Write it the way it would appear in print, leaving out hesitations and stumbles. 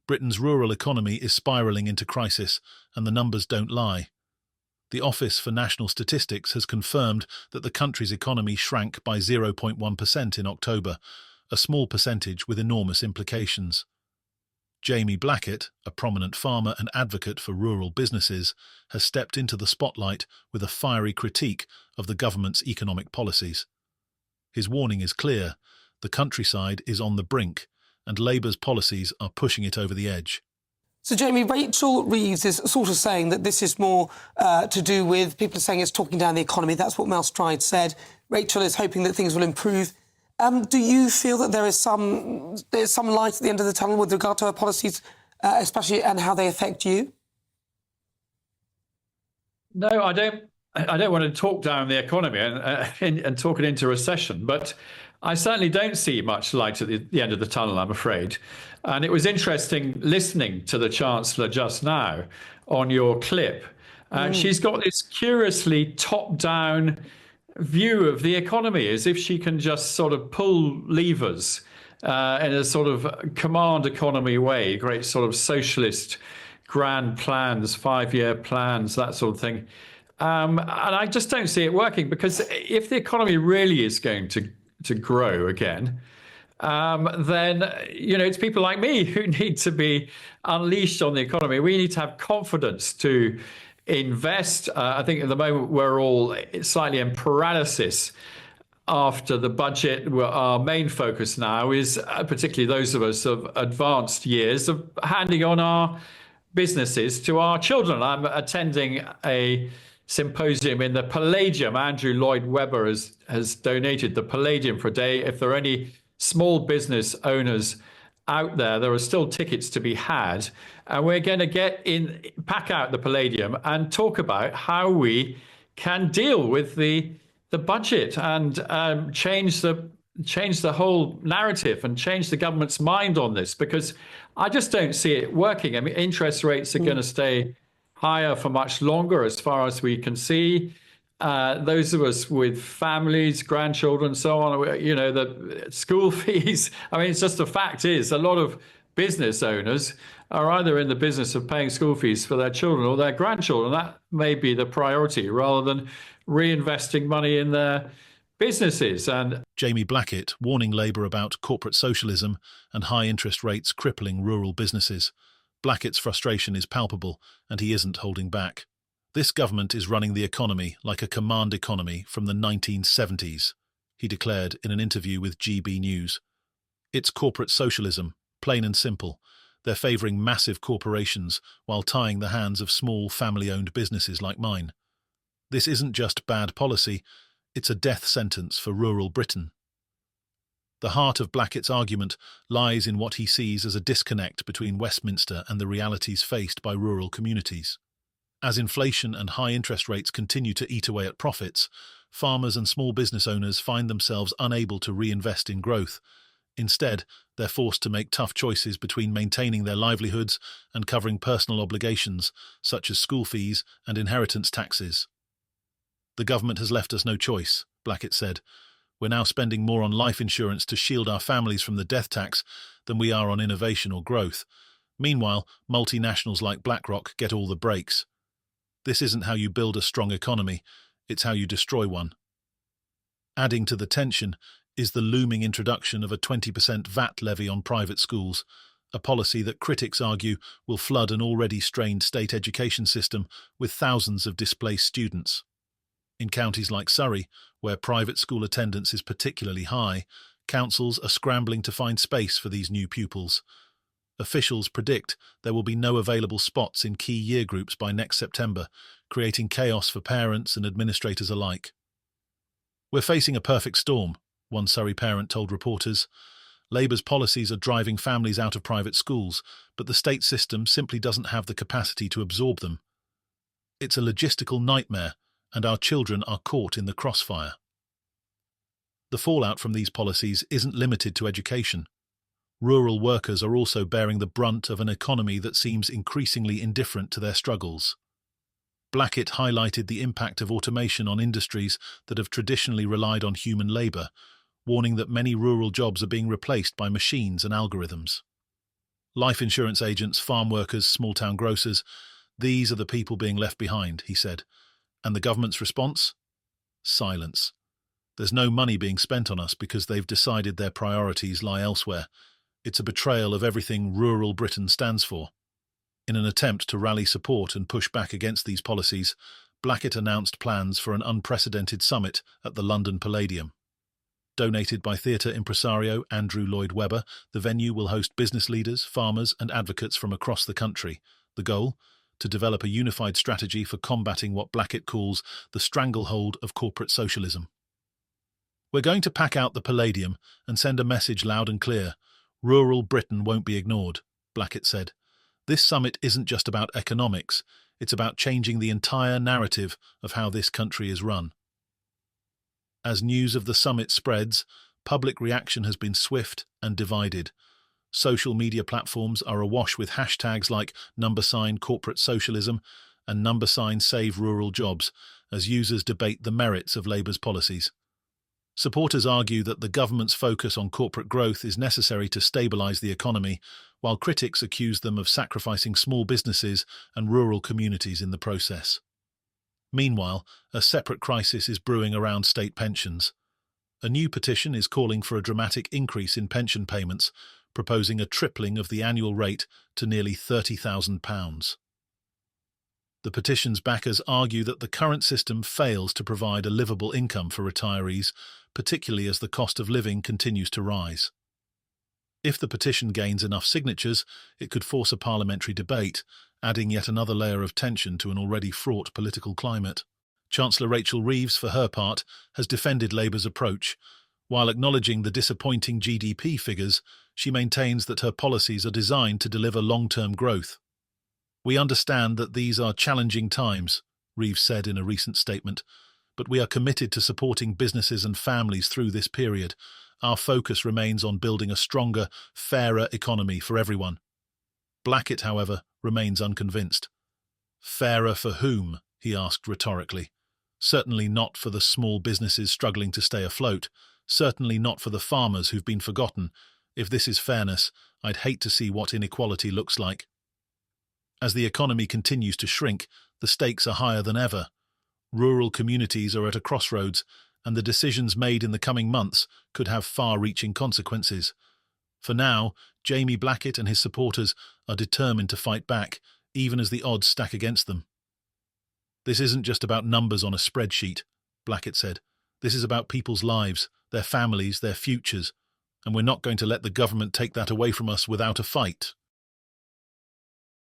Britain's rural economy is spiralling into crisis, and the numbers don't lie. The Office for National Statistics has confirmed that the country's economy shrank by 0.1% in October, a small percentage with enormous implications. Jamie Blackett, a prominent farmer and advocate for rural businesses, has stepped into the spotlight with a fiery critique of the government's economic policies. His warning is clear: the countryside is on the brink, and Labour's policies are pushing it over the edge. So, Jamie, Rachel Reeves is sort of saying that this is more to do with people saying it's talking down the economy. That's what Mel Stride said. Rachel is hoping that things will improve. Do you feel that there's some light at the end of the tunnel with regard to her policies, especially, and how they affect you? No, I don't want to talk down the economy and talk it into recession, but I certainly don't see much light at the end of the tunnel, I'm afraid. And it was interesting listening to the Chancellor just now on your clip. She's got this curiously top-down view of the economy, as if she can just sort of pull levers in a sort of command economy way, great sort of socialist grand plans, 5-year plans, that sort of thing. And I just don't see it working, because if the economy really is going to grow again, then, it's people like me who need to be unleashed on the economy. We need to have confidence to invest. I think at the moment we're all slightly in paralysis after the budget. Our main focus now is, particularly those of us of advanced years, of handing on our businesses to our children. I'm attending a symposium in the Palladium. Andrew Lloyd Webber has donated the Palladium for a day. If there are any small business owners out there are still tickets to be had, and we're going to pack out the Palladium and talk about how we can deal with the budget and change the whole narrative and change the government's mind on this, because I just don't see it working. I mean, interest rates are going to stay higher for much longer, as far as we can see. Those of us with families, grandchildren, so on, the school fees. I mean, it's just the fact is, a lot of business owners are either in the business of paying school fees for their children or their grandchildren. That may be the priority, rather than reinvesting money in their businesses. And Jamie Blackett warning Labour about corporate socialism and high interest rates crippling rural businesses. Blackett's frustration is palpable, and he isn't holding back. This government is running the economy like a command economy from the 1970s, he declared in an interview with GB News. It's corporate socialism, plain and simple. They're favouring massive corporations while tying the hands of small family-owned businesses like mine. This isn't just bad policy, it's a death sentence for rural Britain. The heart of Blackett's argument lies in what he sees as a disconnect between Westminster and the realities faced by rural communities. As inflation and high interest rates continue to eat away at profits, farmers and small business owners find themselves unable to reinvest in growth. Instead, they're forced to make tough choices between maintaining their livelihoods and covering personal obligations, such as school fees and inheritance taxes. The government has left us no choice, Blackett said. We're now spending more on life insurance to shield our families from the death tax than we are on innovation or growth. Meanwhile, multinationals like BlackRock get all the breaks. This isn't how you build a strong economy, it's how you destroy one. Adding to the tension is the looming introduction of a 20% VAT levy on private schools, a policy that critics argue will flood an already strained state education system with thousands of displaced students. In counties like Surrey, where private school attendance is particularly high, councils are scrambling to find space for these new pupils. Officials predict there will be no available spots in key year groups by next September, creating chaos for parents and administrators alike. We're facing a perfect storm, one Surrey parent told reporters. Labour's policies are driving families out of private schools, but the state system simply doesn't have the capacity to absorb them. It's a logistical nightmare, and our children are caught in the crossfire. The fallout from these policies isn't limited to education. Rural workers are also bearing the brunt of an economy that seems increasingly indifferent to their struggles. Blackett highlighted the impact of automation on industries that have traditionally relied on human labour, warning that many rural jobs are being replaced by machines and algorithms. Life insurance agents, farm workers, small-town grocers, these are the people being left behind, he said. And the government's response? Silence. There's no money being spent on us because they've decided their priorities lie elsewhere. It's a betrayal of everything rural Britain stands for. In an attempt to rally support and push back against these policies, Blackett announced plans for an unprecedented summit at the London Palladium. Donated by theatre impresario Andrew Lloyd Webber, the venue will host business leaders, farmers and advocates from across the country. The goal? To develop a unified strategy for combating what Blackett calls the stranglehold of corporate socialism. We're going to pack out the Palladium and send a message loud and clear. Rural Britain won't be ignored, Blackett said. This summit isn't just about economics, it's about changing the entire narrative of how this country is run. As news of the summit spreads, public reaction has been swift and divided. Social media platforms are awash with hashtags like #corporate socialism and #save rural jobs as users debate the merits of Labour's policies. Supporters argue that the government's focus on corporate growth is necessary to stabilise the economy, while critics accuse them of sacrificing small businesses and rural communities in the process. Meanwhile, a separate crisis is brewing around state pensions. A new petition is calling for a dramatic increase in pension payments, proposing a tripling of the annual rate to nearly £30,000. The petition's backers argue that the current system fails to provide a livable income for retirees, particularly as the cost of living continues to rise. If the petition gains enough signatures, it could force a parliamentary debate, adding yet another layer of tension to an already fraught political climate. Chancellor Rachel Reeves, for her part, has defended Labour's approach. While acknowledging the disappointing GDP figures, she maintains that her policies are designed to deliver long-term growth. We understand that these are challenging times, Reeves said in a recent statement, but we are committed to supporting businesses and families through this period. Our focus remains on building a stronger, fairer economy for everyone. Blackett, however, remains unconvinced. Fairer for whom? He asked rhetorically. Certainly not for the small businesses struggling to stay afloat. Certainly not for the farmers who've been forgotten. If this is fairness, I'd hate to see what inequality looks like. As the economy continues to shrink, the stakes are higher than ever. Rural communities are at a crossroads, and the decisions made in the coming months could have far-reaching consequences. For now, Jamie Blackett and his supporters are determined to fight back, even as the odds stack against them. This isn't just about numbers on a spreadsheet, Blackett said. This is about people's lives, their families, their futures, and we're not going to let the government take that away from us without a fight.